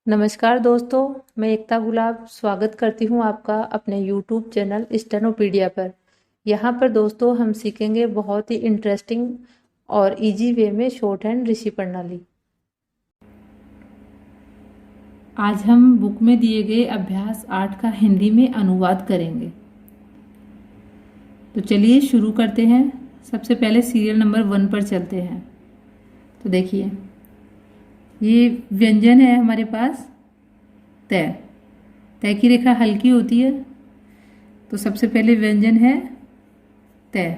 नमस्कार दोस्तों, मैं एकता गुलाब स्वागत करती हूँ आपका अपने YouTube चैनल स्टेनोपीडिया पर। यहाँ पर दोस्तों हम सीखेंगे बहुत ही इंटरेस्टिंग और इजी वे में शॉर्ट हैंड ऋषि प्रणाली। आज हम बुक में दिए गए अभ्यास 8 का हिंदी में अनुवाद करेंगे। तो चलिए शुरू करते हैं। सबसे पहले सीरियल नंबर 1 पर चलते हैं। तो देखिए, ये व्यंजन है हमारे पास तय। तय की रेखा हल्की होती है, तो सबसे पहले व्यंजन है तय।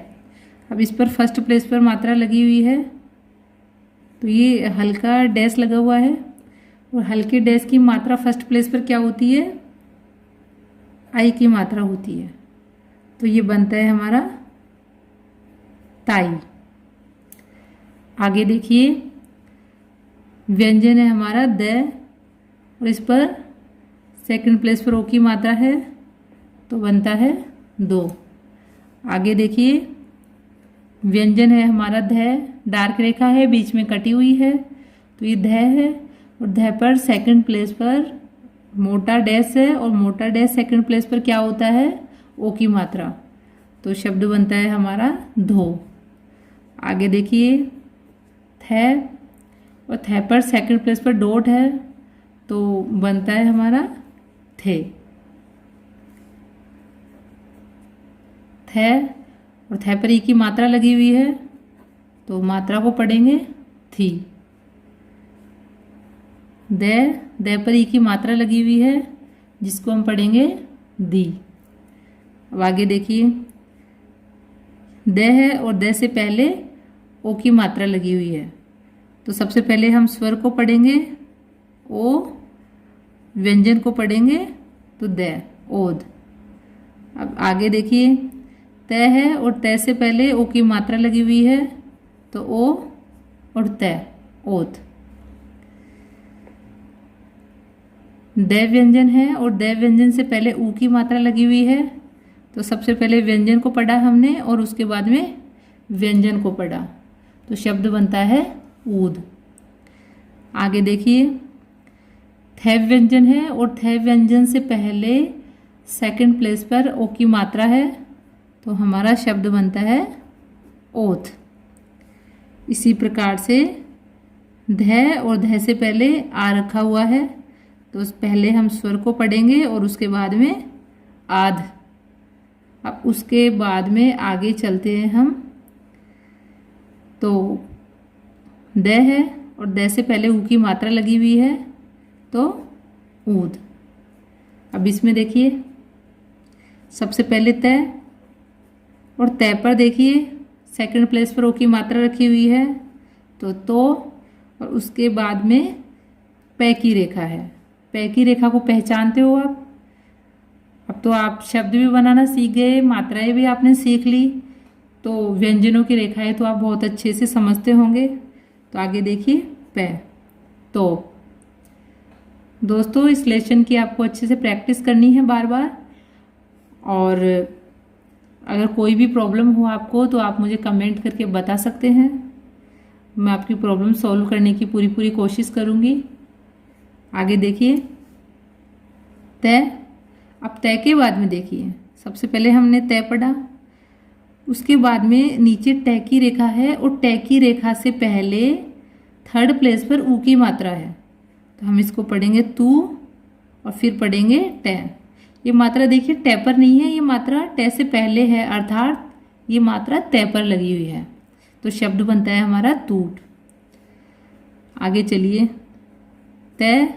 अब इस पर फर्स्ट प्लेस पर मात्रा लगी हुई है, तो ये हल्का डैश लगा हुआ है और हल्के डैश की मात्रा फर्स्ट प्लेस पर क्या होती है? आई की मात्रा होती है। तो ये बनता है हमारा ताई। आगे देखिए, व्यंजन है हमारा द और इस पर सेकंड प्लेस पर ओ की मात्रा है, तो बनता है दो। आगे देखिए, व्यंजन है हमारा ध, डार्क रेखा है बीच में कटी हुई है, तो ये ध है और ध पर सेकंड प्लेस पर मोटा डैश है और मोटा डैश सेकंड प्लेस पर क्या होता है? ओ की मात्रा, तो शब्द बनता है हमारा धो। आगे देखिए, थ और थ पर सेकंड प्लेस पर डॉट है, तो बनता है हमारा थे। थ और थ पर ई की मात्रा लगी हुई है, तो मात्रा को पढ़ेंगे थी। द पर ई की मात्रा लगी हुई है, जिसको हम पढ़ेंगे दी। अब आगे देखिए, द है और द से पहले ओ की मात्रा लगी हुई है, तो सबसे पहले हम स्वर को पढ़ेंगे ओ, व्यंजन को पढ़ेंगे तो द, ओद। अब आगे देखिए, त है और त से पहले ओ की मात्रा लगी हुई है, तो ओ और त, ओत। द व्यंजन है और द व्यंजन से पहले ऊ की मात्रा लगी हुई है, तो सबसे पहले व्यंजन को पढ़ा हमने और उसके बाद में व्यंजन को पढ़ा, तो शब्द बनता है ऊद। आगे देखिए, थ व्यंजन है और थ व्यंजन से पहले सेकंड प्लेस पर ओ की मात्रा है, तो हमारा शब्द बनता है ओथ। इसी प्रकार से ध और ध से पहले आ रखा हुआ है, तो पहले हम स्वर को पढ़ेंगे और उसके बाद में आध। अब उसके बाद में आगे चलते हैं हम, तो द है और द से पहले ऊ की मात्रा लगी हुई है, तो ऊद। अब इसमें देखिए, सबसे पहले तय और तय पर देखिए सेकंड प्लेस पर ओ की मात्रा रखी हुई है, तो और उसके बाद में पै की रेखा है। पै की रेखा को पहचानते हो आप? अब तो आप शब्द भी बनाना सीख गए, मात्राएं भी आपने सीख ली, तो व्यंजनों की रेखाएं तो आप बहुत अच्छे से समझते होंगे। तो आगे देखिए, पै। तो दोस्तों, इस लेसन की आपको अच्छे से प्रैक्टिस करनी है बार बार, और अगर कोई भी प्रॉब्लम हो आपको तो आप मुझे कमेंट करके बता सकते हैं। मैं आपकी प्रॉब्लम सॉल्व करने की पूरी कोशिश करूँगी। आगे देखिए, तय। अब तय के बाद में देखिए, सबसे पहले हमने तय पढ़ा, उसके बाद में नीचे ट की रेखा है और ट की रेखा से पहले थर्ड प्लेस पर ऊ की मात्रा है, तो हम इसको पढ़ेंगे तू और फिर पढ़ेंगे ट। ये मात्रा देखिए ट पर नहीं है, ये मात्रा ट से पहले है, अर्थात ये मात्रा तय पर लगी हुई है, तो शब्द बनता है हमारा तूट। आगे चलिए, तय।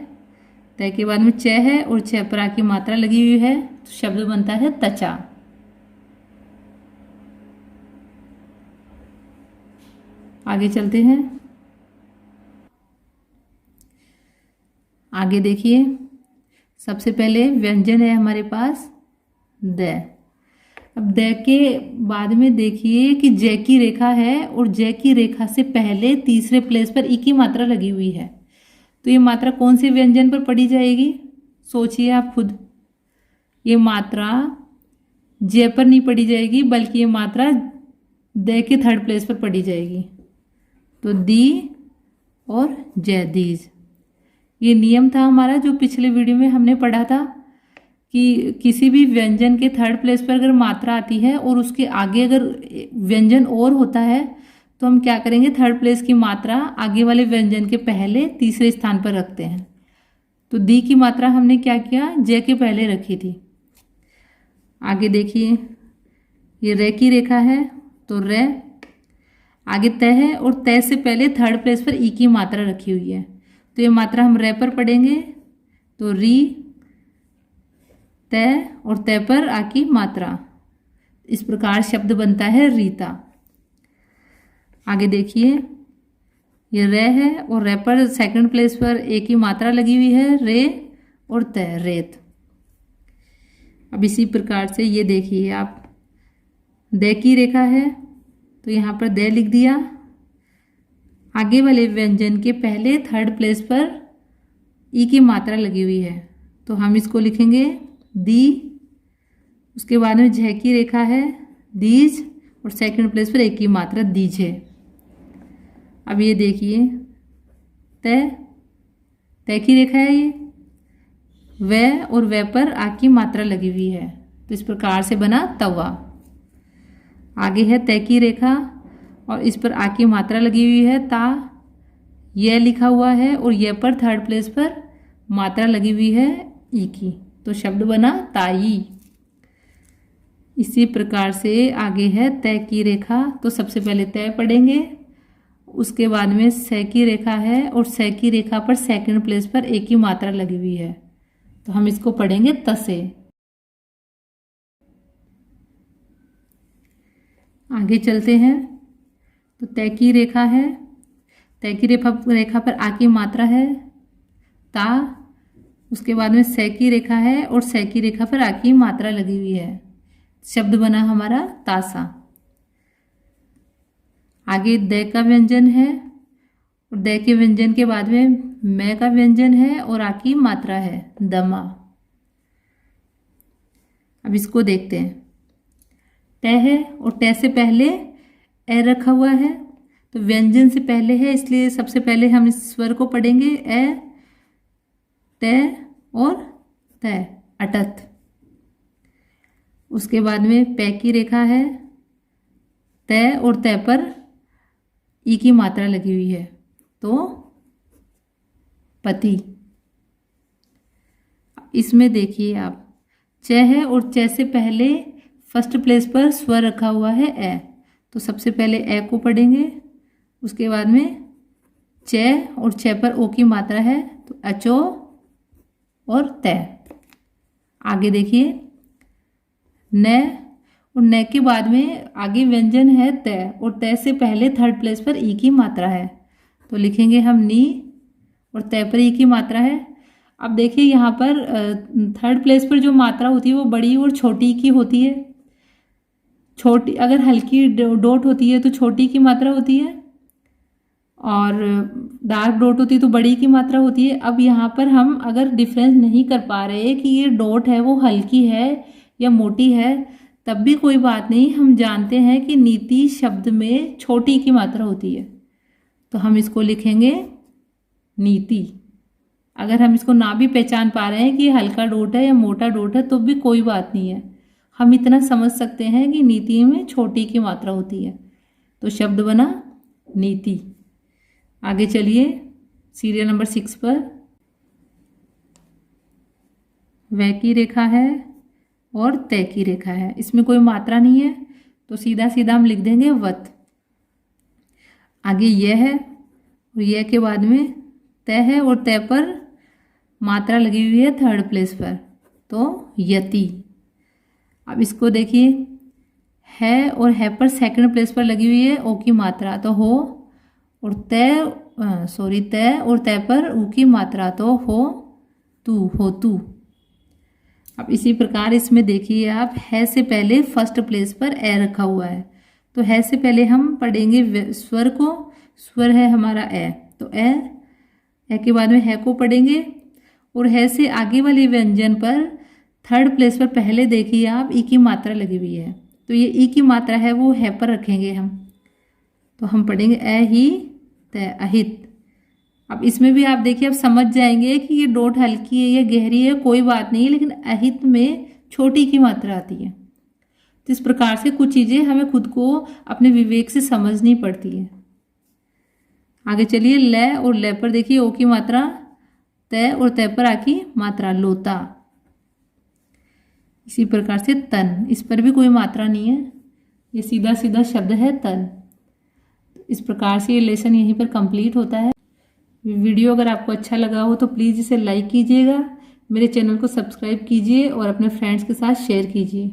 तय के बाद में च है और च पर आ की मात्रा लगी हुई है, तो शब्द बनता है तचा। आगे चलते हैं। आगे देखिए, सबसे पहले व्यंजन है हमारे पास द। अब द के बाद में देखिए कि ज की रेखा है और ज की रेखा से पहले तीसरे प्लेस पर ई की मात्रा लगी हुई है, तो ये मात्रा कौन से व्यंजन पर पढ़ी जाएगी? सोचिए आप खुद। ये मात्रा ज पर नहीं पढ़ी जाएगी, बल्कि ये मात्रा द के थर्ड प्लेस पर पढ़ी जाएगी, तो दी और जयदीज। ये नियम था हमारा जो पिछले वीडियो में हमने पढ़ा था कि किसी भी व्यंजन के थर्ड प्लेस पर अगर मात्रा आती है और उसके आगे अगर व्यंजन और होता है तो हम क्या करेंगे, थर्ड प्लेस की मात्रा आगे वाले व्यंजन के पहले तीसरे स्थान पर रखते हैं। तो दी की मात्रा हमने क्या किया, जय के पहले रखी थी। आगे देखिए, ये रे की रेखा है तो रे, आगे तय है और तय से पहले थर्ड प्लेस पर ई की मात्रा रखी हुई है। तो ये मात्रा हम रे पर पढ़ेंगे तो री, तय और तय पर आ की मात्रा, इस प्रकार शब्द बनता है रीता। आगे देखिए, ये रे है और रे पर सेकंड प्लेस पर ए की मात्रा लगी हुई है, रे और तय, रेत। अब इसी प्रकार से ये देखिए आप, दे की रेखा है तो यहाँ पर दे लिख दिया, आगे वाले व्यंजन के पहले थर्ड प्लेस पर ई की मात्रा लगी हुई है तो हम इसको लिखेंगे दी। उसके बाद में झ की रेखा है, दीज, और सेकंड प्लेस पर ए की मात्रा दीजे। अब ये देखिए, तय, तय की रेखा है ये, वह और वह पर आ की मात्रा लगी हुई है तो इस प्रकार से बना तवा। आगे है तय की रेखा और इस पर आ की मात्रा लगी हुई है, ता, यह लिखा हुआ है और यह पर थर्ड प्लेस पर मात्रा लगी हुई है ई की, तो शब्द बना ताई। इसी प्रकार से आगे है तय की रेखा, तो सबसे पहले तय पढ़ेंगे, उसके बाद में से की रेखा है और से की रेखा पर सेकंड प्लेस पर ए की मात्रा लगी हुई है तो हम इसको पढ़ेंगे तसे। आगे चलते हैं, तो तय की रेखा है, तय की रेखा पर आ की मात्रा है ता, उसके बाद में से की रेखा है और से की रेखा पर आ की मात्रा लगी हुई है, शब्द बना हमारा तासा। आगे द का व्यंजन है और द के व्यंजन के बाद में मैं का व्यंजन है और आ की मात्रा है दमा। अब इसको देखते हैं, तय है और तय से पहले ए रखा हुआ है तो व्यंजन से पहले है, इसलिए सबसे पहले हम इस स्वर को पढ़ेंगे ए, तय और तय, अटत। उसके बाद में पै की रेखा है, तय और तय पर ई की मात्रा लगी हुई है तो पति। इसमें देखिए आप, च है और च से पहले फर्स्ट प्लेस पर स्वर रखा हुआ है ए, तो सबसे पहले ए को पढ़ेंगे, उसके बाद में च और च पर ओ की मात्रा है तो अचो और तय। आगे देखिए, न और न के बाद में आगे व्यंजन है तय और तय से पहले थर्ड प्लेस पर ई की मात्रा है तो लिखेंगे हम नी और तय पर ई की मात्रा है। अब देखिए यहाँ पर थर्ड प्लेस पर जो मात्रा होती है वो बड़ी और छोटी की होती है। छोटी अगर हल्की डॉट होती है तो छोटी की मात्रा होती है और डार्क डॉट होती है तो बड़ी की मात्रा होती है। अब यहाँ पर हम अगर डिफरेंस नहीं कर पा रहे कि ये डॉट है वो हल्की है या मोटी है, तब भी कोई बात नहीं, हम जानते हैं कि नीति शब्द में छोटी की मात्रा होती है तो हम इसको लिखेंगे नीति। अगर हम इसको ना भी पहचान पा रहे हैं कि हल्का डॉट है या मोटा डॉट है तो भी कोई बात नहीं है, हम इतना समझ सकते हैं कि नीति में छोटी की मात्रा होती है तो शब्द बना नीति। आगे चलिए सीरियल नंबर 6 पर, वह की रेखा है और तय की रेखा है, इसमें कोई मात्रा नहीं है तो सीधा सीधा हम लिख देंगे वत। आगे यह है और यह के बाद में तय है और तय पर मात्रा लगी हुई है थर्ड प्लेस पर तो यति। अब इसको देखिए, है और है पर सेकंड प्लेस पर लगी हुई है ओ की मात्रा तो हो, और तय और तय पर ऊ की मात्रा तो हो तू। अब इसी प्रकार इसमें देखिए आप, है से पहले फर्स्ट प्लेस पर ए रखा हुआ है तो है से पहले हम पढ़ेंगे स्वर को, स्वर है हमारा ए तो ए के बाद में है को पढ़ेंगे और है से आगे वाले व्यंजन पर थर्ड प्लेस पर पहले देखिए आप ई की मात्रा लगी हुई है तो ये ई की मात्रा है वो है पर रखेंगे हम तो हम पढ़ेंगे ए ही तय अहित। अब इसमें भी आप देखिए, आप समझ जाएंगे कि ये डोट हल्की है या गहरी है, कोई बात नहीं, लेकिन अहित में छोटी की मात्रा आती है। तो इस प्रकार से कुछ चीज़ें हमें खुद को अपने विवेक से समझनी पड़ती है। आगे चलिए, ल और ल पर देखिए ओ की मात्रा तय और तय पर आ की मात्रा लोता। इसी प्रकार से तन, इस पर भी कोई मात्रा नहीं है, ये सीधा सीधा शब्द है तन। इस प्रकार से ये लेसन यहीं पर कंप्लीट होता है। वीडियो अगर आपको अच्छा लगा हो तो प्लीज़ इसे लाइक कीजिएगा, मेरे चैनल को सब्सक्राइब कीजिए और अपने फ्रेंड्स के साथ शेयर कीजिए।